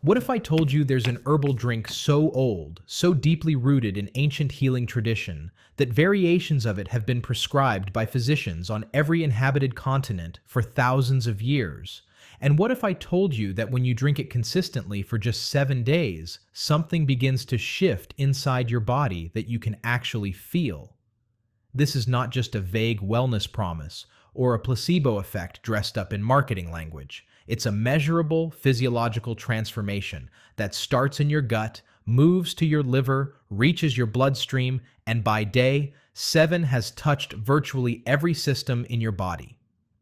What if I told you there's an herbal drink so old, so deeply rooted in ancient healing tradition, that variations of it have been prescribed by physicians on every inhabited continent for thousands of years? And what if I told you that when you drink it consistently for just 7 days, something begins to shift inside your body that you can actually feel? This is not just a vague wellness promise or a placebo effect dressed up in marketing language. It's a measurable physiological transformation that starts in your gut, moves to your liver, reaches your bloodstream, and by day 7 has touched virtually every system in your body.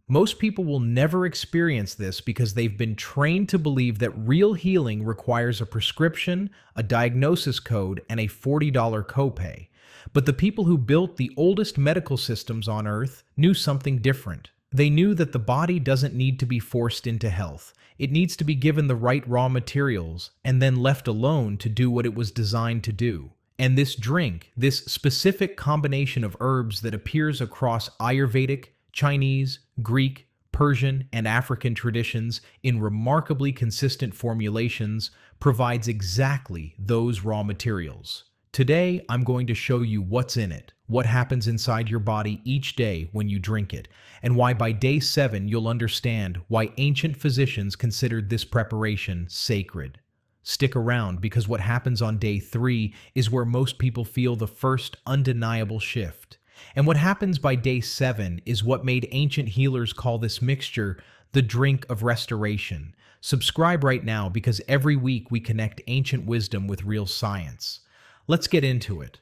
Most people will never experience this because they've been trained to believe that real healing requires a prescription, a diagnosis code, and a $40 copay. But the people who built the oldest medical systems on Earth knew something different. They knew that the body doesn't need to be forced into health. It needs to be given the right raw materials and then left alone to do what it was designed to do. And this drink, this specific combination of herbs that appears across Ayurvedic, Chinese, Greek, Persian, and African traditions in remarkably consistent formulations, provides exactly those raw materials. Today, I'm going to show you what's in it, what happens inside your body each day when you drink it, and why by day 7 you'll understand why ancient physicians considered this preparation sacred. Stick around because what happens on day 3 is where most people feel the first undeniable shift. And what happens by day 7 is what made ancient healers call this mixture the drink of restoration. Subscribe right now because every week we connect ancient wisdom with real science. Let's get into it.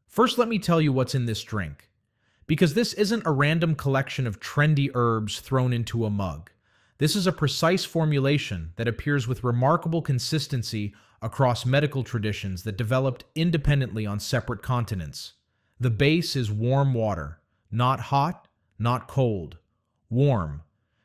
First, let me tell you what's in this drink, because this isn't a random collection of trendy herbs thrown into a mug. This is a precise formulation that appears with remarkable consistency across medical traditions that developed independently on separate continents. The base is warm water, not hot, not cold. Warm,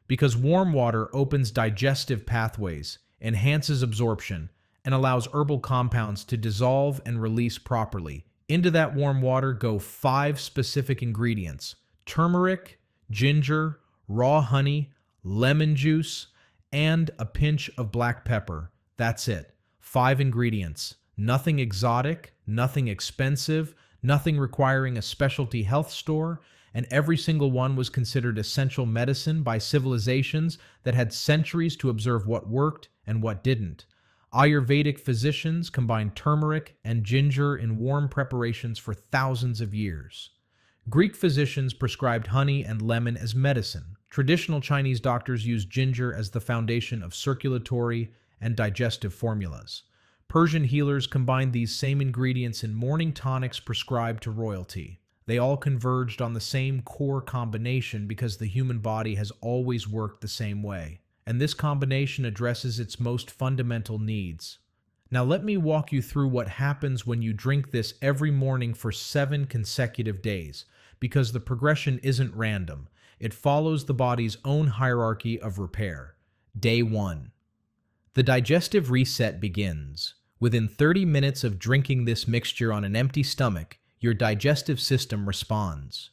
because warm water opens digestive pathways, enhances absorption, and allows herbal compounds to dissolve and release properly. Into that warm water go 5 specific ingredients: turmeric, ginger, raw honey, lemon juice, and a pinch of black pepper. That's it. 5 ingredients. Nothing exotic, nothing expensive, nothing requiring a specialty health store, and every single one was considered essential medicine by civilizations that had centuries to observe what worked and what didn't. Ayurvedic physicians combined turmeric and ginger in warm preparations for thousands of years. Greek physicians prescribed honey and lemon as medicine. Traditional Chinese doctors used ginger as the foundation of circulatory and digestive formulas. Persian healers combined these same ingredients in morning tonics prescribed to royalty. They all converged on the same core combination because the human body has always worked the same way, and this combination addresses its most fundamental needs. Now let me walk you through what happens when you drink this every morning for 7 consecutive days, because the progression isn't random. It follows the body's own hierarchy of repair. Day 1. The digestive reset begins. Within 30 minutes of drinking this mixture on an empty stomach, your digestive system responds.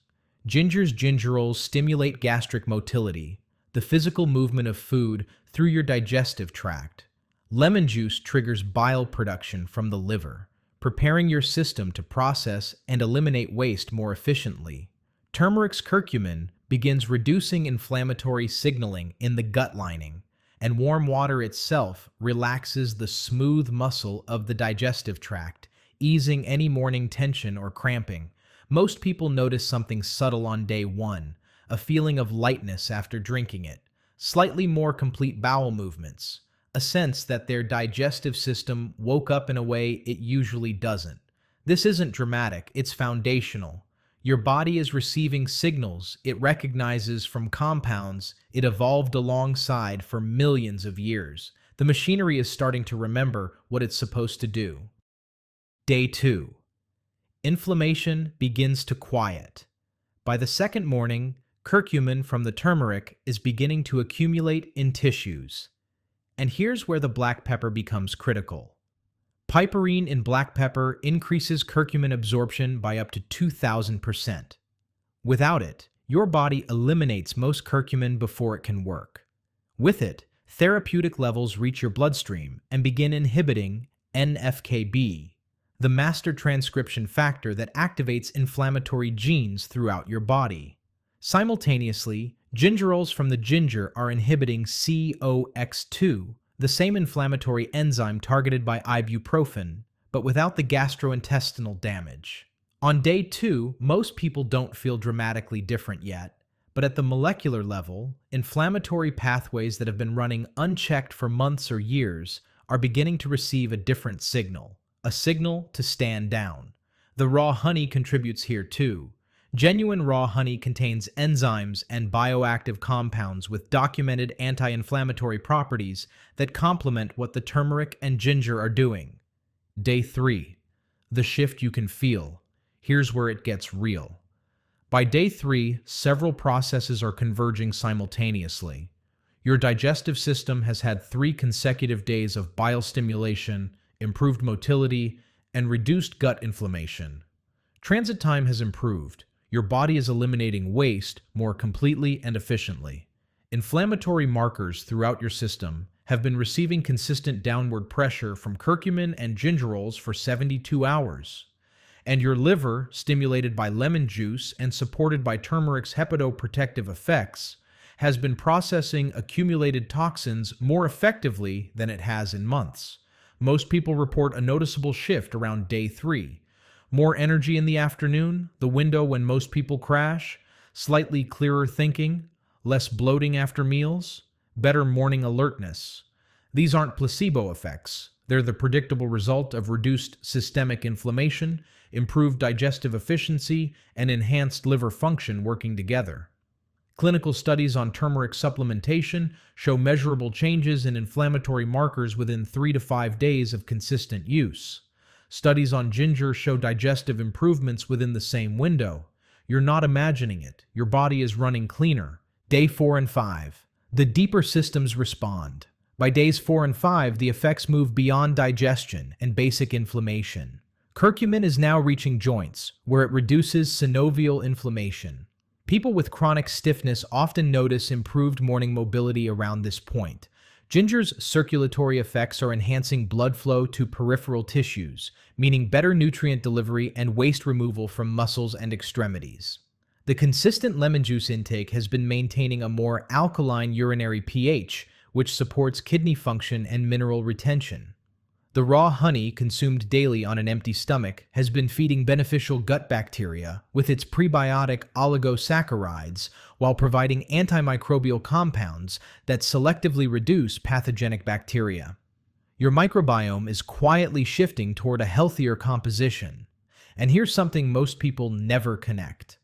Ginger's gingerols stimulate gastric motility, the physical movement of food through your digestive tract. Lemon juice triggers bile production from the liver, preparing your system to process and eliminate waste more efficiently. Turmeric's curcumin begins reducing inflammatory signaling in the gut lining, and warm water itself relaxes the smooth muscle of the digestive tract, easing any morning tension or cramping. Most people notice something subtle on day 1, a feeling of lightness after drinking it, slightly more complete bowel movements, a sense that their digestive system woke up in a way it usually doesn't. This isn't dramatic, it's foundational. Your body is receiving signals it recognizes from compounds it evolved alongside for millions of years. The machinery is starting to remember what it's supposed to do. Day 2. Inflammation begins to quiet. By the second morning, curcumin from the turmeric is beginning to accumulate in tissues. And here's where the black pepper becomes critical. Piperine in black pepper increases curcumin absorption by up to 2,000%. Without it, your body eliminates most curcumin before it can work. With it, therapeutic levels reach your bloodstream and begin inhibiting NFKB, the master transcription factor that activates inflammatory genes throughout your body. Simultaneously, gingerols from the ginger are inhibiting COX2, the same inflammatory enzyme targeted by ibuprofen, but without the gastrointestinal damage. On day 2, most people don't feel dramatically different yet, but at the molecular level, inflammatory pathways that have been running unchecked for months or years are beginning to receive a different signal, a signal to stand down. The raw honey contributes here too. Genuine raw honey contains enzymes and bioactive compounds with documented anti-inflammatory properties that complement what the turmeric and ginger are doing. Day 3. The shift you can feel. Here's where it gets real. By day 3, several processes are converging simultaneously. Your digestive system has had 3 consecutive days of bile stimulation, improved motility, and reduced gut inflammation. Transit time has improved. Your body is eliminating waste more completely and efficiently. Inflammatory markers throughout your system have been receiving consistent downward pressure from curcumin and gingerols for 72 hours. And your liver, stimulated by lemon juice and supported by turmeric's hepatoprotective effects, has been processing accumulated toxins more effectively than it has in months. Most people report a noticeable shift around day 3. More energy in the afternoon, the window when most people crash, slightly clearer thinking, less bloating after meals, better morning alertness. These aren't placebo effects. They're the predictable result of reduced systemic inflammation, improved digestive efficiency, and enhanced liver function working together. Clinical studies on turmeric supplementation show measurable changes in inflammatory markers within 3 to 5 days of consistent use. Studies on ginger show digestive improvements within the same window. You're not imagining it. Your body is running cleaner. Day 4 and 5. The deeper systems respond. By days 4 and 5, the effects move beyond digestion and basic inflammation. Curcumin is now reaching joints, where it reduces synovial inflammation. People with chronic stiffness often notice improved morning mobility around this point. Ginger's circulatory effects are enhancing blood flow to peripheral tissues, meaning better nutrient delivery and waste removal from muscles and extremities. The consistent lemon juice intake has been maintaining a more alkaline urinary pH, which supports kidney function and mineral retention. The raw honey consumed daily on an empty stomach has been feeding beneficial gut bacteria with its prebiotic oligosaccharides while providing antimicrobial compounds that selectively reduce pathogenic bacteria. Your microbiome is quietly shifting toward a healthier composition. And here's something most people never connect.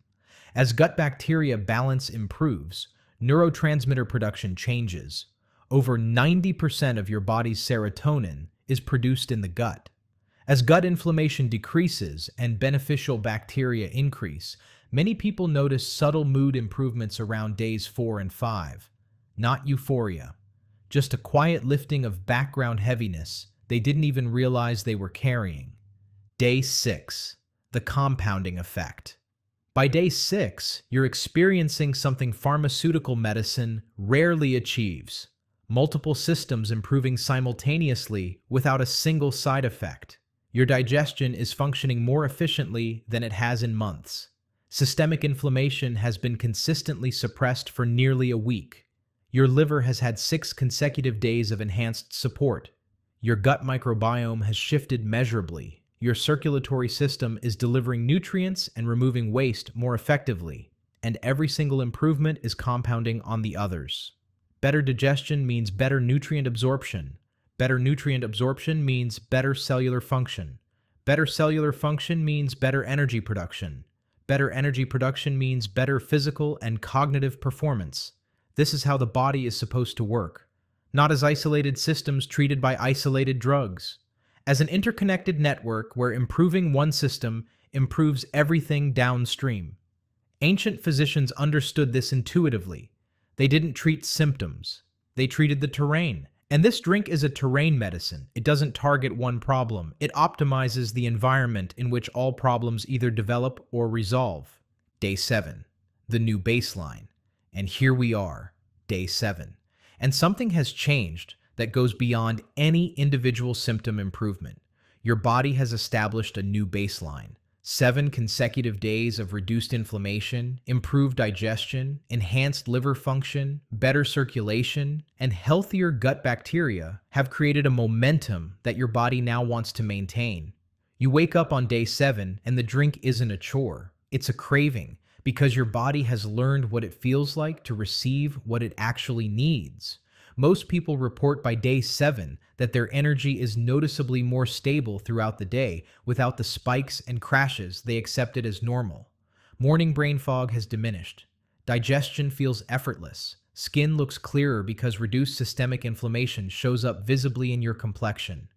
As gut bacteria balance improves, neurotransmitter production changes. Over 90% of your body's serotonin is produced in the gut. As gut inflammation decreases and beneficial bacteria increase, many people notice subtle mood improvements around days 4 and 5. Not euphoria, just a quiet lifting of background heaviness they didn't even realize they were carrying. Day 6. The compounding effect. By day 6, you're experiencing something pharmaceutical medicine rarely achieves. Multiple systems improving simultaneously without a single side effect. Your digestion is functioning more efficiently than it has in months. Systemic inflammation has been consistently suppressed for nearly a week. Your liver has had 6 consecutive days of enhanced support. Your gut microbiome has shifted measurably. Your circulatory system is delivering nutrients and removing waste more effectively. And every single improvement is compounding on the others. Better digestion means better nutrient absorption. Better nutrient absorption means better cellular function. Better cellular function means better energy production. Better energy production means better physical and cognitive performance. This is how the body is supposed to work, not as isolated systems treated by isolated drugs. As an interconnected network where improving one system improves everything downstream. Ancient physicians understood this intuitively. They didn't treat symptoms. They treated the terrain. And this drink is a terrain medicine. It doesn't target one problem. It optimizes the environment in which all problems either develop or resolve. Day 7. The new baseline. And here we are, day 7. And something has changed that goes beyond any individual symptom improvement. Your body has established a new baseline. 7 consecutive days of reduced inflammation, improved digestion, enhanced liver function, better circulation, and healthier gut bacteria have created a momentum that your body now wants to maintain. You wake up on day 7 and the drink isn't a chore, it's a craving, because your body has learned what it feels like to receive what it actually needs. Most people report by day 7 that their energy is noticeably more stable throughout the day without the spikes and crashes they accepted as normal. Morning brain fog has diminished. Digestion feels effortless. Skin looks clearer because reduced systemic inflammation shows up visibly in your complexion.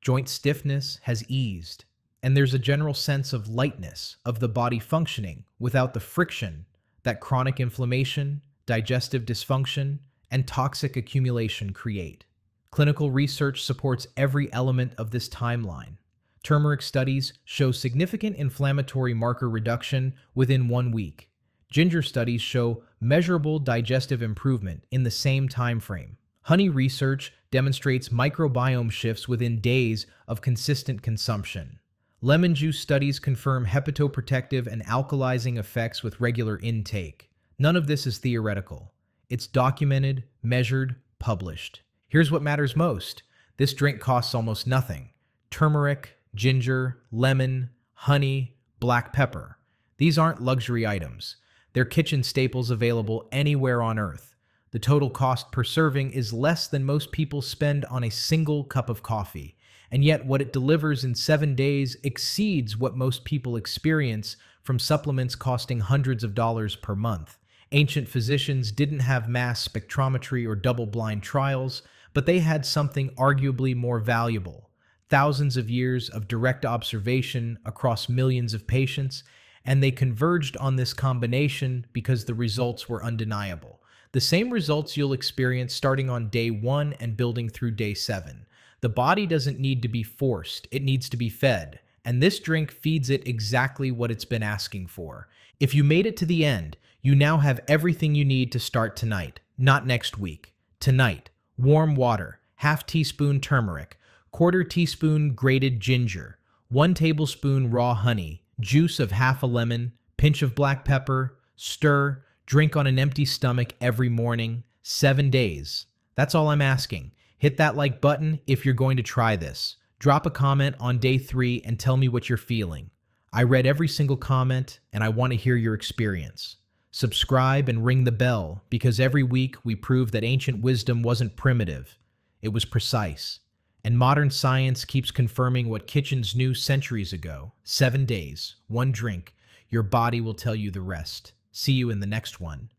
Joint stiffness has eased. And there's a general sense of lightness, of the body functioning without the friction that chronic inflammation, digestive dysfunction, and toxic accumulation create. Clinical research supports every element of this timeline. Turmeric studies show significant inflammatory marker reduction within 1 week. Ginger studies show measurable digestive improvement in the same time frame. Honey research demonstrates microbiome shifts within days of consistent consumption. Lemon juice studies confirm hepatoprotective and alkalizing effects with regular intake. None of this is theoretical. It's documented, measured, published. Here's what matters most. This drink costs almost nothing. Turmeric, ginger, lemon, honey, black pepper. These aren't luxury items. They're kitchen staples available anywhere on Earth. The total cost per serving is less than most people spend on a single cup of coffee. And yet what it delivers in 7 days exceeds what most people experience from supplements costing hundreds of dollars per month. Ancient physicians didn't have mass spectrometry or double-blind trials, but they had something arguably more valuable: thousands of years of direct observation across millions of patients, and they converged on this combination because the results were undeniable. The same results you'll experience starting on day 1 and building through day 7. The body doesn't need to be forced, it needs to be fed, and this drink feeds it exactly what it's been asking for. If you made it to the end, you now have everything you need to start tonight, not next week. Tonight, warm water, ½ teaspoon turmeric, ¼ teaspoon grated ginger, 1 tablespoon raw honey, juice of half a lemon, pinch of black pepper, stir, drink on an empty stomach every morning, 7 days. That's all I'm asking. Hit that like button if you're going to try this. Drop a comment on day 3 and tell me what you're feeling. I read every single comment and I want to hear your experience. Subscribe and ring the bell, because every week we prove that ancient wisdom wasn't primitive, it was precise. And modern science keeps confirming what kitchens knew centuries ago. 7 days, 1 drink. Your body will tell you the rest. See you in the next one.